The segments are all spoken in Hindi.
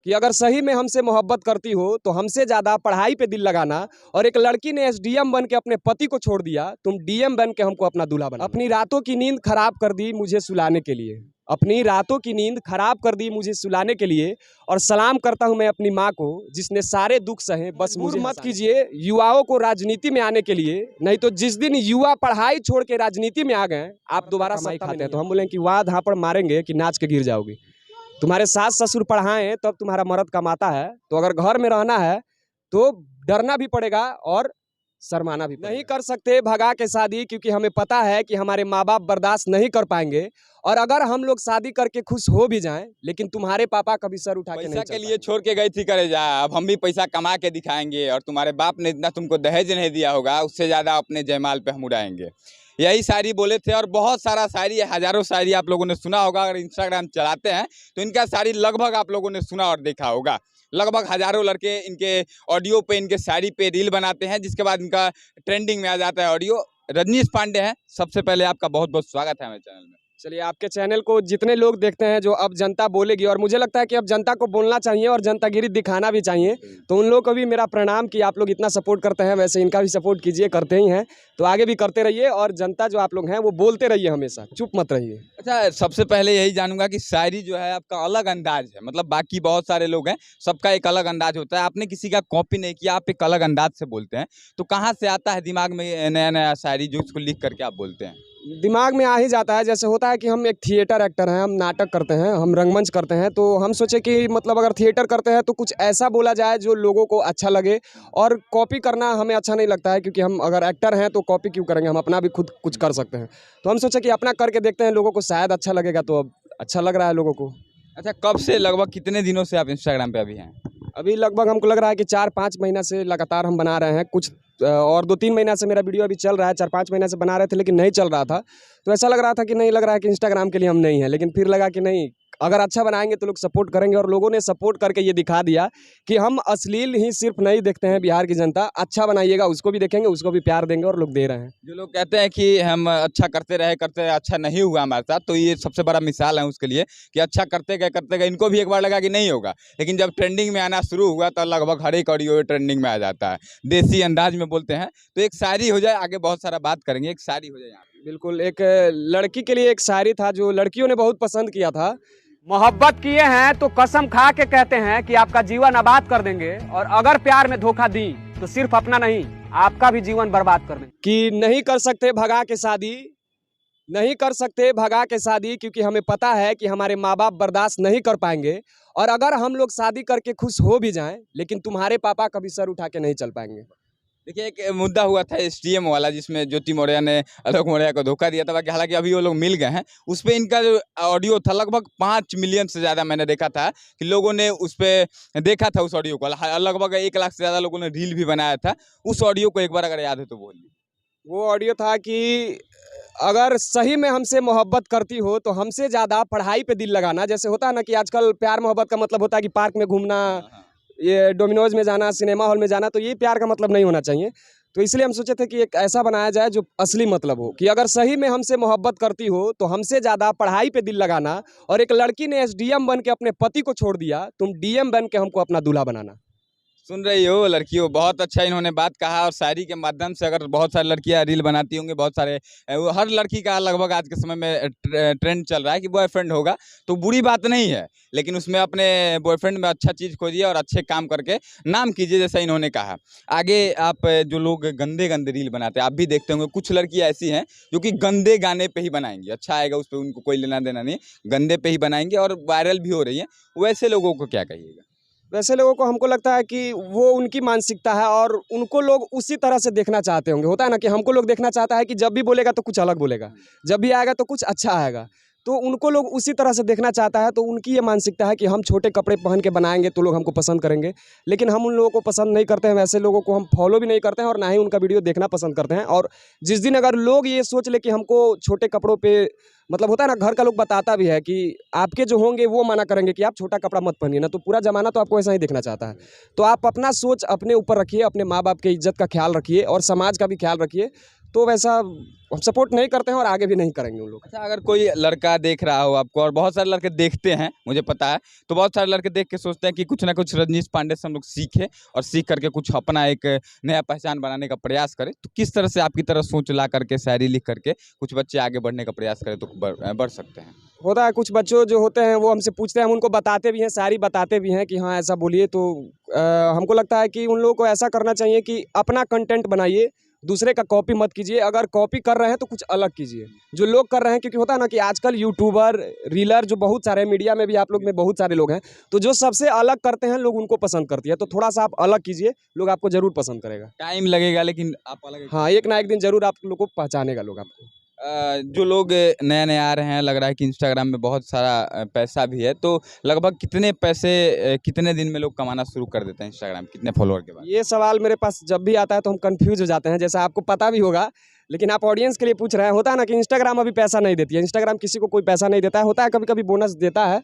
कि अगर सही में हमसे मोहब्बत करती हो तो हमसे ज़्यादा पढ़ाई पे दिल लगाना। और एक लड़की ने एसडीएम बन के अपने पति को छोड़ दिया, तुम डीएम बन के हमको अपना दूल्हा बना। अपनी रातों की नींद खराब कर दी मुझे सुलाने के लिए, अपनी रातों की नींद खराब कर दी मुझे सुलाने के लिए। और सलाम करता हूं मैं अपनी माँ को जिसने सारे दुख सहे, बस मुझे मत कीजिए युवाओं को राजनीति में आने के लिए, नहीं तो जिस दिन युवा पढ़ाई छोड़ के राजनीति में आ गए आप दोबारा कमाई खाते हैं तो हम बोले कि वाह धापड़ मारेंगे कि नाच के गिर जाओगी। तुम्हारे सास ससुर पढ़ाएं तब तुम्हारा मर्द कमाता है, तो अगर घर में रहना है तो डरना भी पड़ेगा और शर्माना भी पड़ेगा। नहीं कर सकते भगा के शादी, क्योंकि हमें पता है कि हमारे माँ बाप बर्दाश्त नहीं कर पाएंगे। और अगर हम लोग शादी करके खुश हो भी जाएं, लेकिन तुम्हारे पापा कभी सर उठा के नहीं पैसा के लिए छोड़ के गई थी करे जा, अब हम भी पैसा कमा के दिखाएंगे और तुम्हारे बाप ने इतना तुमको दहेज नहीं दिया होगा, उससे ज़्यादा अपने जयमाल पे हम उड़ाएंगे। यही शायरी बोले थे और बहुत सारा शायरी, हजारों शायरी आप लोगों ने सुना होगा। अगर इंस्टाग्राम चलाते हैं तो इनका शायरी लगभग आप लोगों ने सुना और देखा होगा। लगभग हजारों लड़के इनके ऑडियो पे, इनके शायरी पे रील बनाते हैं, जिसके बाद इनका ट्रेंडिंग में आ जाता है ऑडियो। रजनीश पांडे हैं, सबसे पहले आपका बहुत बहुत स्वागत है हमारे चैनल में। चलिए, आपके चैनल को जितने लोग देखते हैं जो अब जनता बोलेगी, और मुझे लगता है कि अब जनता को बोलना चाहिए और जनतागिरी दिखाना भी चाहिए, तो उन लोगों को भी मेरा प्रणाम कि आप लोग इतना सपोर्ट करते हैं। वैसे इनका भी सपोर्ट कीजिए, करते ही हैं तो आगे भी करते रहिए। और जनता जो आप लोग हैं वो बोलते रहिए, हमेशा चुप मत रहिए। अच्छा, सबसे पहले यही जानूंगा कि शायरी जो है आपका अलग अंदाज है, मतलब बाकी बहुत सारे लोग हैं, सबका एक अलग अंदाज होता है। आपने किसी का कॉपी नहीं किया, आप एक अलग अंदाज से बोलते हैं। तो कहाँ से आता है दिमाग में नया नया शायरी जो उसको लिख करके आप बोलते हैं? दिमाग में आ ही जाता है। जैसे होता है कि हम एक थिएटर एक्टर हैं, हम नाटक करते हैं, हम रंगमंच करते हैं, तो हम सोचे कि मतलब अगर थिएटर करते हैं तो कुछ ऐसा बोला जाए जो लोगों को अच्छा लगे। और कॉपी करना हमें अच्छा नहीं लगता है, क्योंकि हम अगर एक्टर हैं तो कॉपी क्यों करेंगे, हम अपना भी खुद कुछ कर सकते हैं। तो हम सोचे कि अपना करके देखते हैं, लोगों को शायद अच्छा लगेगा, तो अब अच्छा लग रहा है लोगों को। अच्छा, कब से, लगभग कितने दिनों से आप इंस्टाग्राम पे अभी हैं? अभी लगभग हमको लग रहा है कि 4-5 महीना से लगातार हम बना रहे हैं कुछ, और 2-3 महीना से मेरा वीडियो अभी चल रहा है। 4-5 महीना से बना रहे थे लेकिन नहीं चल रहा था, तो ऐसा लग रहा था कि नहीं, लग रहा है कि इंस्टाग्राम के लिए हम नहीं हैं। लेकिन फिर लगा कि नहीं, अगर अच्छा बनाएंगे तो लोग सपोर्ट करेंगे। और लोगों ने सपोर्ट करके ये दिखा दिया कि हम अश्लील ही सिर्फ नहीं देखते हैं बिहार की जनता, अच्छा बनाइएगा उसको भी देखेंगे, उसको भी प्यार देंगे, और लोग दे रहे हैं। जो लोग कहते हैं कि हम अच्छा करते रहे अच्छा नहीं हुआ हमारे साथ, तो ये सबसे बड़ा मिसाल है उसके लिए कि अच्छा करते गए इनको भी एक बार लगा कि नहीं होगा, लेकिन जब ट्रेंडिंग में आना शुरू हुआ तो लगभग हर एक ऑडियो ट्रेंडिंग में आ जाता है। देसी अंदाज में बोलते हैं। तो एक शायरी हो जाए, आगे बहुत सारा बात करेंगे, एक शायरी हो जाए यहाँ। बिल्कुल, एक लड़की के लिए एक शायरी था जो लड़कियों ने बहुत पसंद किया था। मोहब्बत किए हैं तो कसम खा के कहते हैं कि आपका जीवन आबाद कर देंगे, और अगर प्यार में धोखा दी तो सिर्फ अपना नहीं आपका भी जीवन बर्बाद कर देंगे। कि नहीं कर सकते भगा के शादी, नहीं कर सकते भगा के शादी, क्योंकि हमें पता है कि हमारे माँ बाप बर्दाश्त नहीं कर पाएंगे। और अगर हम लोग शादी करके खुश हो भी जाएं, लेकिन तुम्हारे पापा कभी सर उठा के नहीं चल पाएंगे। देखिए, एक मुद्दा हुआ था एसडीएम वाला, जिसमें ज्योति मौर्य ने आलोक मौर्य को धोखा दिया था। बाकी हालांकि अभी वो लोग मिल गए हैं। उस पर इनका जो ऑडियो था लगभग 5 मिलियन से ज़्यादा मैंने देखा था कि लोगों ने उस पर देखा था उस ऑडियो को। लगभग 1 लाख से ज़्यादा लोगों ने रील भी बनाया था। उस ऑडियो को एक बार अगर याद है तो बोलिए। वो ऑडियो था कि अगर सही में हमसे मोहब्बत करती हो तो हमसे ज़्यादा पढ़ाई पे दिल लगाना। जैसे होता है ना कि आजकल प्यार मोहब्बत का मतलब होता है कि पार्क में घूमना, ये डोमिनोज में जाना, सिनेमा हॉल में जाना, तो ये प्यार का मतलब नहीं होना चाहिए। तो इसलिए हम सोचे थे कि एक ऐसा बनाया जाए जो असली मतलब हो, कि अगर सही में हमसे मोहब्बत करती हो तो हमसे ज़्यादा पढ़ाई पे दिल लगाना। और एक लड़की ने एसडीएम बन के अपने पति को छोड़ दिया, तुम डीएम बन के हमको अपना दूल्हा बनाना। सुन रही हो लड़कियों, बहुत अच्छा इन्होंने बात कहा। और शायरी के माध्यम से अगर बहुत सारी लड़कियां रील बनाती होंगी, बहुत सारे, वो हर लड़की का लगभग आज के समय में ट्रेंड चल रहा है कि बॉयफ्रेंड होगा, तो बुरी बात नहीं है, लेकिन उसमें अपने बॉयफ्रेंड में अच्छा चीज़ खोजिए और अच्छे काम करके नाम कीजिए, जैसा इन्होंने कहा। आगे आप जो लोग गंदे गंदे रील बनाते हैं, आप भी देखते होंगे, कुछ लड़कियाँ ऐसी हैं जो कि गंदे गाने पर ही बनाएंगी, अच्छा आएगा उस पर उनको कोई लेना देना नहीं, गंदे पे ही बनाएंगे और वायरल भी हो रही हैं। वैसे लोगों को क्या कहिएगा? वैसे लोगों को हमको लगता है कि वो उनकी मानसिकता है, और उनको लोग उसी तरह से देखना चाहते होंगे। होता है ना कि हमको लोग देखना चाहता है कि जब भी बोलेगा तो कुछ अलग बोलेगा, जब भी आएगा तो कुछ अच्छा आएगा, तो उनको लोग उसी तरह से देखना चाहता है। तो उनकी ये मानसिकता है कि हम छोटे कपड़े पहन के बनाएंगे तो लोग हमको पसंद करेंगे, लेकिन हम उन लोगों को पसंद नहीं करते हैं। वैसे लोगों को हम फॉलो भी नहीं करते हैं और ना ही उनका वीडियो देखना पसंद करते हैं। और जिस दिन अगर लोग ये सोच ले कि हमको छोटे कपड़ों पे, मतलब होता है ना, घर का लोग बताता भी है कि आपके जो होंगे वो मना करेंगे कि आप छोटा कपड़ा मत पहनिए ना, तो पूरा ज़माना तो आपको ऐसा ही देखना चाहता है। तो आप अपना सोच अपने ऊपर रखिए, अपने माँ बाप की इज्जत का ख्याल रखिए और समाज का भी ख्याल रखिए, तो वैसा हम सपोर्ट नहीं करते हैं और आगे भी नहीं करेंगे उन लोग। अच्छा, अगर कोई लड़का देख रहा हो आपको, और बहुत सारे लड़के देखते हैं मुझे पता है, तो बहुत सारे लड़के देख के सोचते हैं कि कुछ ना कुछ रजनीश पांडे से हम लोग सीखें और सीख करके कुछ अपना एक नया पहचान बनाने का प्रयास करें। तो किस तरह से आपकी तरह सोच ला करके, शायरी लिख करके कुछ बच्चे आगे बढ़ने का प्रयास करें तो बढ़ सकते हैं? होता है कुछ बच्चों जो होते हैं वो हमसे पूछते हैं, हम उनको बताते भी हैं, शायरी बताते भी हैं कि हाँ ऐसा बोलिए। तो हमको लगता है कि उन लोगों को ऐसा करना चाहिए कि अपना कंटेंट बनाइए, दूसरे का कॉपी मत कीजिए। अगर कॉपी कर रहे हैं तो कुछ अलग कीजिए जो लोग कर रहे हैं, क्योंकि होता है ना कि आजकल यूट्यूबर, रीलर जो बहुत सारे हैं, मीडिया में भी आप लोग में बहुत सारे लोग हैं, तो जो सबसे अलग करते हैं लोग उनको पसंद करती है। तो थोड़ा सा आप अलग कीजिए, लोग आपको जरूर पसंद करेगा। टाइम लगेगा लेकिन आप अलग। हाँ, एक ना एक दिन जरूर आप लोग को पहचानेगा लोग आपको। जो लोग नए-नए आ रहे हैं, लग रहा है कि इंस्टाग्राम में बहुत सारा पैसा भी है, तो लगभग कितने पैसे कितने दिन में लोग कमाना शुरू कर देते हैं इंस्टाग्राम, कितने फॉलोअर के बाद? ये सवाल मेरे पास जब भी आता है तो हम कंफ्यूज हो जाते हैं, जैसा आपको पता भी होगा, लेकिन आप ऑडियंस के लिए पूछ रहे हैं। होता है ना कि इंस्टाग्राम अभी पैसा नहीं देती है, इंस्टाग्राम किसी को कोई पैसा नहीं देता है। होता है कभी-कभी बोनस देता है,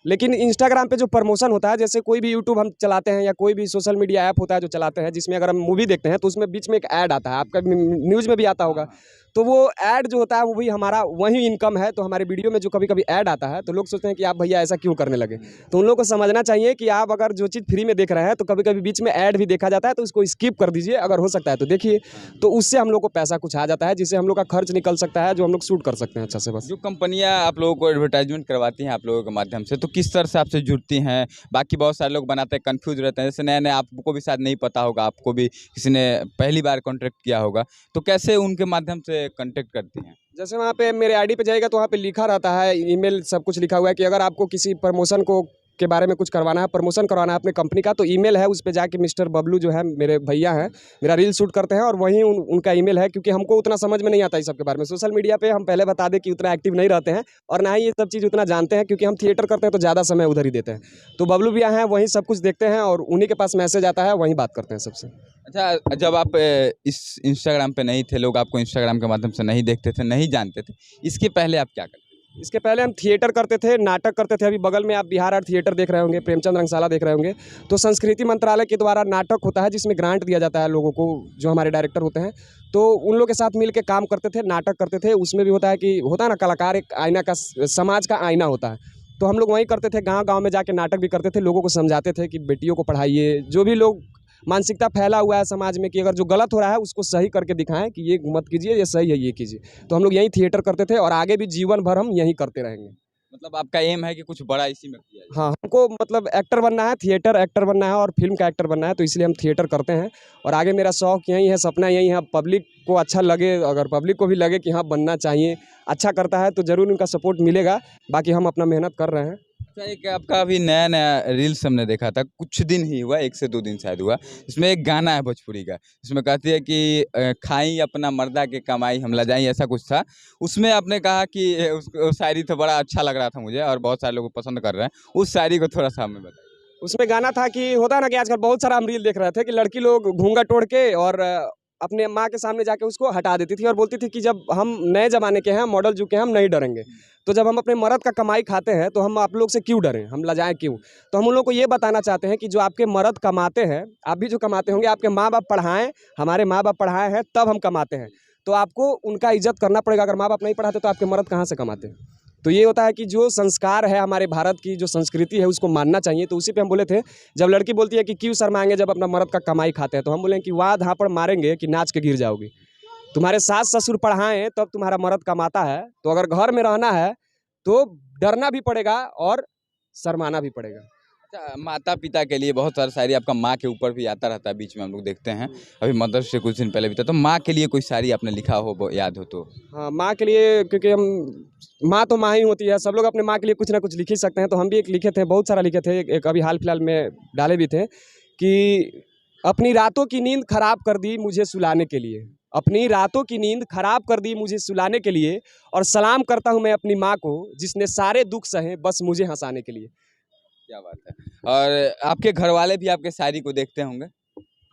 लेकिन इंस्टाग्राम पे जो प्रमोशन होता है, जैसे कोई भी यूट्यूब हम चलाते हैं या कोई भी सोशल मीडिया ऐप होता है जो चलाते हैं, जिसमें अगर हम मूवी देखते हैं तो उसमें बीच में एक ऐड आता है, आपका न्यूज़ में भी आता होगा। तो वो ऐड जो होता है वो भी हमारा वही इनकम है। तो हमारे वीडियो में जो कभी-कभी ऐड आता है तो लोग सोचते हैं कि आप भैया ऐसा क्यों करने लगे? तो उन लोगों को समझना चाहिए कि आप अगर जो चीज़ फ्री में देख रहे हैं तो कभी-कभी बीच में ऐड भी देखा जाता है, तो उसको स्किप कर दीजिए, अगर हो सकता है तो देखिए। तो उससे हम लोग को पैसा कुछ आ जाता है, जिससे हम लोग का खर्च निकल सकता है, जो हम लोग शूट कर सकते हैं अच्छा से बस। जो कंपनियाँ आप लोगों को एडवर्टाइज़मेंट करवाती हैं आप लोगों के माध्यम से, तो किस तरह से आपसे जुड़ती हैं? बाकी बहुत सारे लोग बनाते हैं, कन्फ्यूज़ रहते हैं, जैसे नए-नए आपको भी शायद नहीं पता होगा, आपको भी किसी ने पहली बार कॉन्टैक्ट किया होगा, तो कैसे उनके माध्यम से कॉन्टैक्ट करती हैं? जैसे वहाँ पे मेरे आईडी पे जाइएगा तो वहाँ पे लिखा रहता है, ईमेल सब कुछ लिखा हुआ है कि अगर आपको किसी प्रमोशन को के बारे में कुछ करवाना है, प्रमोशन करवाना है अपने कंपनी का, तो ईमेल है, उस पे जाके मिस्टर बबलू जो है मेरे भैया हैं, मेरा रील शूट करते हैं और वहीं उनका ईमेल है। क्योंकि हमको उतना समझ में नहीं आता इस सब के बारे में। सोशल मीडिया पे हम पहले बता दें कि उतना एक्टिव नहीं रहते हैं और ना ही ये सब चीज़ उतना जानते हैं, क्योंकि हम थिएटर करते हैं तो ज़्यादा समय उधर ही देते हैं। तो बबलू भैया हैं, वहीं सब कुछ देखते हैं और उन्हीं के पास मैसेज आता है, वहीं बात करते हैं सबसे। अच्छा, जब आप इस इंस्टाग्राम पे नहीं थे, लोग आपको इंस्टाग्राम के माध्यम से नहीं देखते थे, नहीं जानते थे, इसके पहले आप क्या करते थे? इसके पहले हम थिएटर करते थे, नाटक करते थे। अभी बगल में आप बिहार आर्ट थिएटर देख रहे होंगे, प्रेमचंद रंगशाला देख रहे होंगे। तो संस्कृति मंत्रालय के द्वारा नाटक होता है, जिसमें ग्रांट दिया जाता है लोगों को, जो हमारे डायरेक्टर होते हैं। तो उन लोग के साथ मिल के काम करते थे, नाटक करते थे। उसमें भी होता है कि होता है ना, कलाकार एक आईना का, समाज का आईना होता है। तो हम लोग वहीं करते थे, गाँव-गाँव में जाके नाटक भी करते थे, लोगों को समझाते थे कि बेटियों को पढ़ाइए। जो भी लोग मानसिकता फैला हुआ है समाज में कि अगर जो गलत हो रहा है उसको सही करके दिखाएं कि ये मत कीजिए, ये सही है, ये कीजिए। तो हम लोग यहीं थिएटर करते थे और आगे भी जीवन भर हम यहीं करते रहेंगे। मतलब आपका एम है कि कुछ बड़ा इसी में किया जाए? हाँ, हमको मतलब एक्टर बनना है, थिएटर एक्टर बनना है और फ़िल्म का एक्टर बनना है, तो इसलिए हम थिएटर करते हैं। और आगे मेरा शौक यही है, सपना यही है। पब्लिक को अच्छा लगे, अगर पब्लिक को भी लगे कि हाँ बनना चाहिए, अच्छा करता है, तो ज़रूर उनका सपोर्ट मिलेगा। बाकी हम अपना मेहनत कर रहे हैं। अच्छा, एक आपका अभी नया-नया रील्स हमने देखा था, कुछ दिन ही हुआ, 1 से 2 दिन शायद हुआ। इसमें एक गाना है भोजपुरी का, इसमें कहती है कि खाई अपना मर्दा के कमाई हम लजाई, ऐसा कुछ था। उसमें आपने कहा कि वो शायरी तो बड़ा अच्छा लग रहा था मुझे और बहुत सारे लोग पसंद कर रहे हैं। उस शायरी को थोड़ा-सा हमें बताइए। उसमें गाना था कि होता है ना कि आजकल बहुत सारा हम रील देख रहे थे कि लड़की लोग घूंघट ओढ़ के और अपने माँ के सामने जाके उसको हटा देती थी और बोलती थी कि जब हम नए ज़माने के हैं, मॉडल युग के हैं, हम नहीं डरेंगे। तो जब हम अपने मर्द का कमाई खाते हैं तो हम आप लोग से क्यों डरें, हम लजाएं क्यों? तो हम उन लोग को ये बताना चाहते हैं कि जो आपके मर्द कमाते हैं, आप भी जो कमाते होंगे, आपके माँ बाप पढ़ाएं, हमारे माँ बाप पढ़ाए हैं तब हम कमाते हैं। तो आपको उनका इज्जत करना पड़ेगा। अगर माँ बाप नहीं पढ़ाते तो आपके मर्द कहाँ से कमाते? तो ये होता है कि जो संस्कार है हमारे भारत की, जो संस्कृति है, उसको मानना चाहिए। तो उसी पे हम बोले थे, जब लड़की बोलती है कि क्यों शर्माएंगे जब अपना मर्द का कमाई खाते हैं, तो हम बोले कि वाह धापड़ मारेंगे कि नाच के गिर जाओगी। तुम्हारे सास ससुर पढ़ाएं तब तुम्हारा मर्द कमाता है। तो अगर घर में रहना है तो डरना भी पड़ेगा और शर्माना भी पड़ेगा। अच्छा, माता-पिता के लिए बहुत सारा शायरी आपका माँ के ऊपर भी आता रहता है, बीच में हम लोग देखते हैं। अभी मदर्स डे कुछ दिन पहले भी था, तो माँ के लिए कोई शायरी आपने लिखा हो, वो याद हो तो? हाँ, माँ के लिए, क्योंकि हम माँ तो माँ ही होती है, सब लोग अपने माँ के लिए कुछ ना कुछ लिख ही सकते हैं। तो हम भी एक लिखे थे, बहुत सारा लिखे थे। एक अभी हाल फिलहाल में डाले भी थे कि अपनी रातों की नींद खराब कर दी मुझे सुलाने के लिए, अपनी रातों की नींद खराब कर दी मुझे सुलाने के लिए, और सलाम करता हूँ मैं अपनी माँ को जिसने सारे दुख सहे बस मुझे हंसाने के लिए। क्या बात है। और आपके घरवाले भी आपके शायरी को देखते होंगे?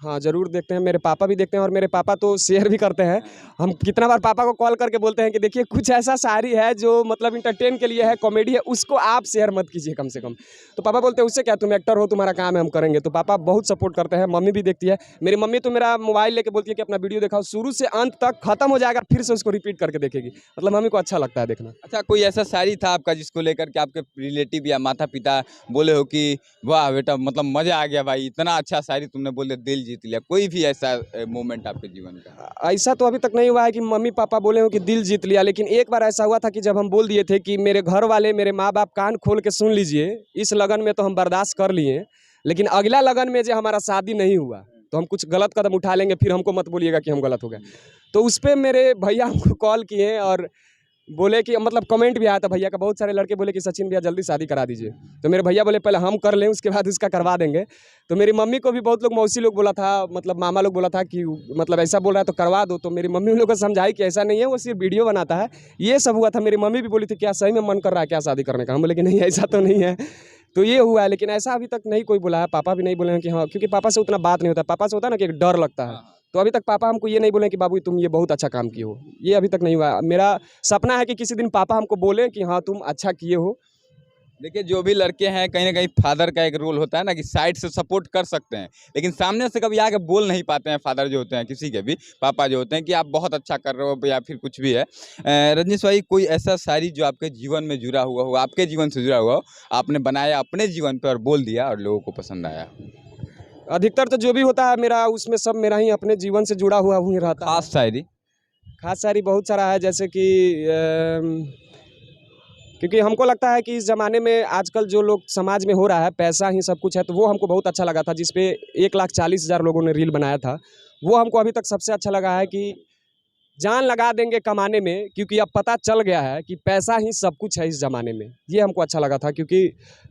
हाँ, ज़रूर देखते हैं, मेरे पापा भी देखते हैं और मेरे पापा तो शेयर भी करते हैं। हम कितना बार पापा को कॉल करके बोलते हैं कि देखिए कुछ ऐसा शायरी है जो मतलब एंटरटेन के लिए है, कॉमेडी है, उसको आप शेयर मत कीजिए कम से कम। तो पापा बोलते हैं उससे क्या, तुम एक्टर हो, तुम्हारा काम है, हम करेंगे। तो पापा बहुत सपोर्ट करते हैं, मम्मी भी देखती है। मेरी मम्मी तो मेरा मोबाइल लेके बोलती है कि अपना वीडियो दिखाओ, शुरू से अंत तक खत्म हो जाएगा, फिर से उसको रिपीट करके देखेगी। मतलब मम्मी को अच्छा लगता है देखना। अच्छा, कोई ऐसा शायरी था आपका जिसको लेकर के आपके रिलेटिव या माता-पिता बोले हो कि वाह बेटा, मतलब मज़ा आ गया भाई, इतना अच्छा शायरी तुमने बोल दिया, दिल जीत लिया। कोई भी ऐसा मोमेंट आपके जीवन का? ऐसा तो अभी तक नहीं हुआ है कि मम्मी-पापा बोले हों कि दिल जीत लिया, लेकिन एक बार ऐसा हुआ था कि जब हम बोल दिए थे कि मेरे घर वाले, मेरे माँ-बाप कान खोल के सुन लीजिए, इस लगन में तो हम बर्दाश्त कर लिए, लेकिन अगला लगन में जो हमारा शादी नहीं हुआ, तो हम कुछ गलत कदम उठा लेंगे, फिर हमको मत बोलिएगा कि हम गलत हो गए। तो उस पे मेरे भैया हमको कॉल किए और बोले कि मतलब कमेंट भी आया था भैया का, बहुत सारे लड़के बोले कि सचिन भैया जल्दी शादी करा दीजिए। तो मेरे भैया बोले पहले हम कर लें, उसके बाद उसका करवा देंगे। तो मेरी मम्मी को भी बहुत लोग, मौसी लोग बोला था, मतलब मामा लोग बोला था कि मतलब ऐसा बोल रहा है तो करवा दो। तो मेरी मम्मी उन लोग को समझाई कि ऐसा नहीं है, वो सिर्फ वीडियो बनाता है। ये सब हुआ था। मेरी मम्मी भी बोली थी क्या सही में मन कर रहा है क्या शादी करने का? हम बोले कि नहीं ऐसा तो नहीं है। तो ये हुआ है, लेकिन ऐसा अभी तक नहीं कोई बोला है। पापा भी नहीं बोले हैं कि हाँ, क्योंकि पापा से उतना बात नहीं होता। पापा से होता है ना कि एक डर लगता है। तो अभी तक पापा हमको ये नहीं बोले कि बाबू तुम ये बहुत अच्छा काम किए हो, ये अभी तक नहीं हुआ। मेरा सपना है कि किसी दिन पापा हमको बोले कि हाँ तुम अच्छा किए हो। देखिए, जो भी लड़के हैं कहीं न कहीं फादर का एक रोल होता है ना कि साइड से सपोर्ट कर सकते हैं, लेकिन सामने से कभी आके बोल नहीं पाते हैं फादर जो होते हैं, किसी के भी पापा जो होते हैं कि आप बहुत अच्छा कर रहे हो या फिर कुछ भी है। रजनीश भाई, कोई ऐसा शायरी जो आपके जीवन में जुड़ा हुआ हो, आपके जीवन से जुड़ा हुआ हो, आपने बनाया अपने जीवन पे और बोल दिया और लोगों को पसंद आया? अधिकतर तो जो भी होता है मेरा, उसमें सब मेरा ही अपने जीवन से जुड़ा हुआ ही रहता है। खास शायरी? खास शायरी बहुत सारा है, जैसे कि क्योंकि हमको लगता है कि इस ज़माने में आजकल जो लोग समाज में हो रहा है, पैसा ही सब कुछ है, तो वो हमको बहुत अच्छा लगा था। जिस पे 1,40,000 लोगों ने रील बनाया था, वो हमको अभी तक सबसे अच्छा लगा है कि जान लगा देंगे कमाने में, क्योंकि अब पता चल गया है कि पैसा ही सब कुछ है इस ज़माने में। ये हमको अच्छा लगा था, क्योंकि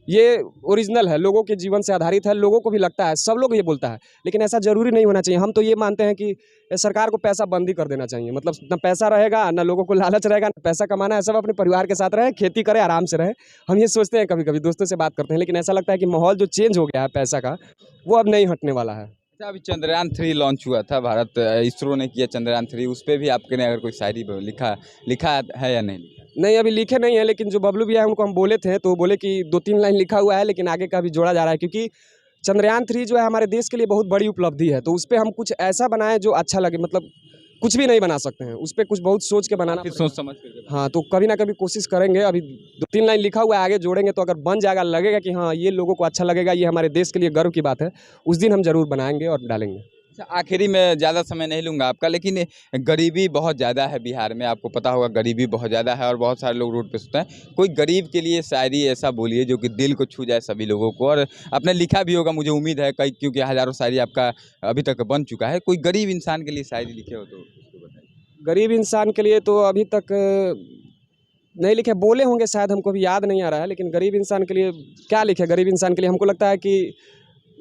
ये ओरिजिनल है, लोगों के जीवन से आधारित है, लोगों को भी लगता है, सब लोग ये बोलता है, लेकिन ऐसा ज़रूरी नहीं होना चाहिए। हम तो ये मानते हैं कि सरकार को पैसा बंद ही कर देना चाहिए। मतलब ना पैसा रहेगा, ना लोगों को लालच रहेगा, ना पैसा कमाना है, सब अपने परिवार के साथ रहे, खेती करे, आराम से रहे। हम ये सोचते हैं, कभी-कभी दोस्तों से बात करते हैं, लेकिन ऐसा लगता है कि माहौल जो चेंज हो गया है पैसा का, वो अब नहीं हटने वाला है। अच्छा, अभी चंद्रयान 3 लॉन्च हुआ था, भारत इसरो ने किया चंद्रयान 3, उस पे भी आपके ने अगर कोई शायरी लिखा लिखा है या नहीं लिखा? नहीं, अभी लिखे नहीं है, लेकिन जो बबलू भैया हैं उनको हम बोले थे, तो वो बोले कि 2-3 लाइन लिखा हुआ है, लेकिन आगे का भी जोड़ा जा रहा है, क्योंकि चंद्रयान 3 जो है हमारे देश के लिए बहुत बड़ी उपलब्धि है। तो उस पे हम कुछ ऐसा बनाएँ जो अच्छा लगे, मतलब कुछ भी नहीं बना सकते हैं, उस पे कुछ बहुत सोच के बनाना फिर पड़ेगा। सोच समझ कर के हाँ, तो कभी ना कभी कोशिश करेंगे। अभी 2-3 लाइन लिखा हुआ है, आगे जोड़ेंगे, तो अगर बन जाएगा, लगेगा कि हाँ, ये लोगों को अच्छा लगेगा, ये हमारे देश के लिए गर्व की बात है, उस दिन हम ज़रूर बनाएँगे और डालेंगे। अच्छा, आखिरी में ज़्यादा समय नहीं लूँगा आपका, लेकिन गरीबी बहुत ज़्यादा है बिहार में, आपको पता होगा गरीबी बहुत ज़्यादा है और बहुत सारे लोग रोड पे सोते हैं। कोई गरीब के लिए शायरी ऐसा बोलिए जो कि दिल को छू जाए सभी लोगों को, और आपने लिखा भी होगा मुझे उम्मीद है कई, क्योंकि हज़ारों शायरी आपका अभी तक बन चुका है। कोई गरीब इंसान के लिए शायरी लिखे हो तो उसको बताइए। गरीब इंसान के लिए तो अभी तक नहीं लिखे, बोले होंगे शायद, हमको भी याद नहीं आ रहा है, लेकिन गरीब इंसान के लिए क्या लिखे? गरीब इंसान के लिए हमको लगता है कि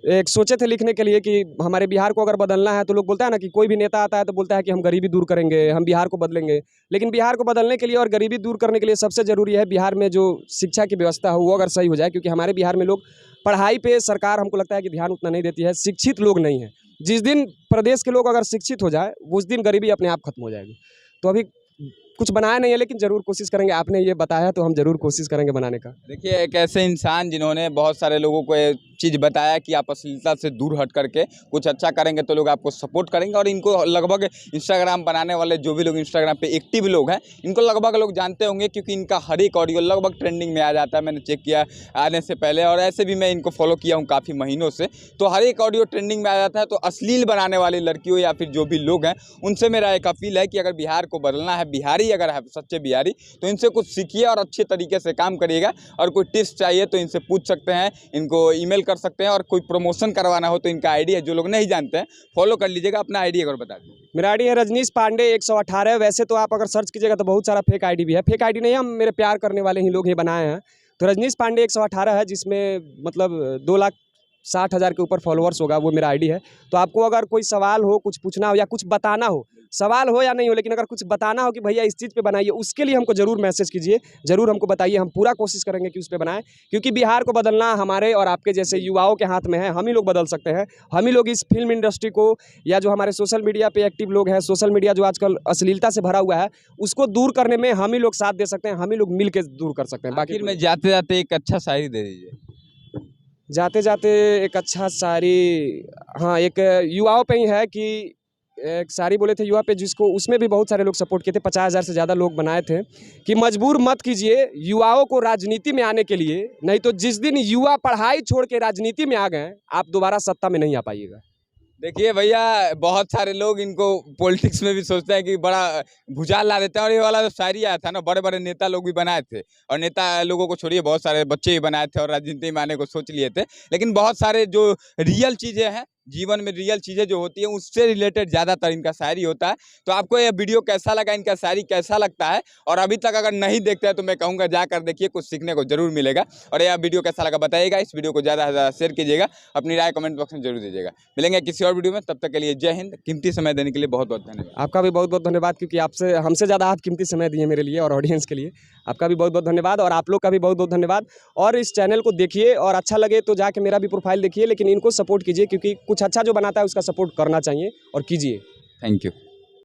एक सोचे थे लिखने के लिए कि हमारे बिहार को अगर बदलना है, तो लोग बोलता है ना कि कोई भी नेता आता है तो बोलता है कि हम गरीबी दूर करेंगे, हम बिहार को बदलेंगे। लेकिन बिहार को बदलने के लिए और गरीबी दूर करने के लिए सबसे ज़रूरी है बिहार में जो शिक्षा की व्यवस्था हो, वो अगर सही हो जाए, क्योंकि हमारे बिहार में लोग पढ़ाई पे सरकार हमको लगता है कि ध्यान उतना नहीं देती है, शिक्षित लोग नहीं हैं। जिस दिन प्रदेश के लोग अगर शिक्षित हो जाए, उस दिन गरीबी अपने आप खत्म हो जाएगी। तो अभी कुछ बनाया नहीं है, लेकिन ज़रूर कोशिश करेंगे। आपने ये बताया तो हम ज़रूर कोशिश करेंगे बनाने का। देखिए, एक ऐसे इंसान जिन्होंने बहुत सारे लोगों को ये चीज़ बताया कि आप अश्लीलता से दूर हट करके कुछ अच्छा करेंगे तो लोग आपको सपोर्ट करेंगे, और इनको लगभग इंस्टाग्राम बनाने वाले जो भी लोग इंस्टाग्राम पे एक्टिव लोग हैं, इनको लगभग लोग जानते होंगे, क्योंकि इनका हर एक ऑडियो लगभग ट्रेंडिंग में आ जाता है। मैंने चेक किया आने से पहले, और ऐसे भी मैं इनको फॉलो किया हूँ काफ़ी महीनों से, तो हर एक ऑडियो ट्रेंडिंग में आ जाता है। तो अश्लील बनाने वाली लड़कियों या फिर जो भी लोग हैं, उनसे मेरा एक अपील है कि अगर बिहार को बदलना है, बिहारी अगर है सच्चे बिहारी, तो इनसे कुछ सीखिए और अच्छे तरीके से काम करिएगा। और कोई टिप्स चाहिए तो इनसे पूछ सकते हैं, इनको ईमेल कर सकते हैं, और कोई प्रमोशन करवाना हो तो इनका आईडी है, जो लोग नहीं जानते हैं फॉलो कर लीजिएगा। अपना आईडी अगर बता दीजिए। मेरा आईडी है रजनीश पांडे 118। वैसे तो आप अगर सर्च कीजिएगा तो बहुत सारा फेक आईडी भी है। फेक आईडी नहीं है, हम मेरे प्यार करने वाले ही लोग ही बनाए हैं। तो रजनीश पांडे 118 है, जिसमें मतलब 2,60,000 के ऊपर फॉलोअर्स होगा, वो मेरा आईडी है। तो आपको अगर कोई सवाल हो, कुछ पूछना हो या कुछ बताना हो, सवाल हो या नहीं हो, लेकिन अगर कुछ बताना हो कि भैया इस चीज़ पे बनाइए, उसके लिए हमको ज़रूर मैसेज कीजिए, ज़रूर हमको बताइए, हम पूरा कोशिश करेंगे कि उस पे बनाएं। क्योंकि बिहार को बदलना हमारे और आपके जैसे युवाओं के हाथ में है। हम ही लोग बदल सकते हैं। हम ही लोग इस फिल्म इंडस्ट्री को, या जो हमारे सोशल मीडिया पे एक्टिव लोग हैं, सोशल मीडिया जो आजकल अश्लीलता से भरा हुआ है, उसको दूर करने में हम ही लोग साथ दे सकते हैं, हम ही लोग मिल के दूर कर सकते हैं। बाकी आखिर में जाते जाते एक अच्छा शायरी दे दीजिए। जाते जाते एक अच्छा शायरी, हाँ, एक युवाओं पे ही है कि एक शायरी बोले थे युवा पे, जिसको उसमें भी बहुत सारे लोग सपोर्ट किए थे, 50,000 से ज़्यादा लोग बनाए थे कि मजबूर मत कीजिए युवाओं को राजनीति में आने के लिए, नहीं तो जिस दिन युवा पढ़ाई छोड़ के राजनीति में आ गए, आप दोबारा सत्ता में नहीं आ पाइएगा। देखिए भैया, बहुत सारे लोग इनको पॉलिटिक्स में भी सोचते हैं कि बड़ा भुचाल ला देते हैं, और ये वाला जो शायरी आया था ना, बड़े बड़े नेता लोग भी बनाए थे, और नेता लोगों को छोड़िए, बहुत सारे बच्चे भी बनाए थे और राजनीति में आने को सोच लिए थे। लेकिन बहुत सारे जो रियल चीज़ें हैं, जीवन में रियल चीज़ें जो होती हैं, उससे रिलेटेड ज़्यादातर इनका शायरी होता है। तो आपको ये वीडियो कैसा लगा, इनका शायरी कैसा लगता है, और अभी तक अगर नहीं देखते हैं तो मैं कहूँगा जाकर देखिए, कुछ सीखने को जरूर मिलेगा। और यह वीडियो कैसा लगा बताइएगा, इस वीडियो को ज़्यादा से ज़्यादा शेयर कीजिएगा, अपनी राय कमेंट बॉक्स में जरूर दीजिएगा। मिलेंगे किसी और वीडियो में, तब तक के लिए जय हिंद। कीमती समय देने के लिए बहुत बहुत धन्यवाद। आपका भी बहुत बहुत धन्यवाद, क्योंकि आपसे हमसे ज़्यादा आप कीमती समय दिए मेरे लिए और ऑडियंस के लिए। आपका भी बहुत बहुत धन्यवाद, और आप लोग का भी बहुत बहुत धन्यवाद। और इस चैनल को देखिए, और अच्छा लगे तो जाके मेरा भी प्रोफाइल देखिए, लेकिन इनको सपोर्ट कीजिए, क्योंकि कुछ अच्छा जो बनाता है उसका सपोर्ट करना चाहिए और कीजिए। Thank you.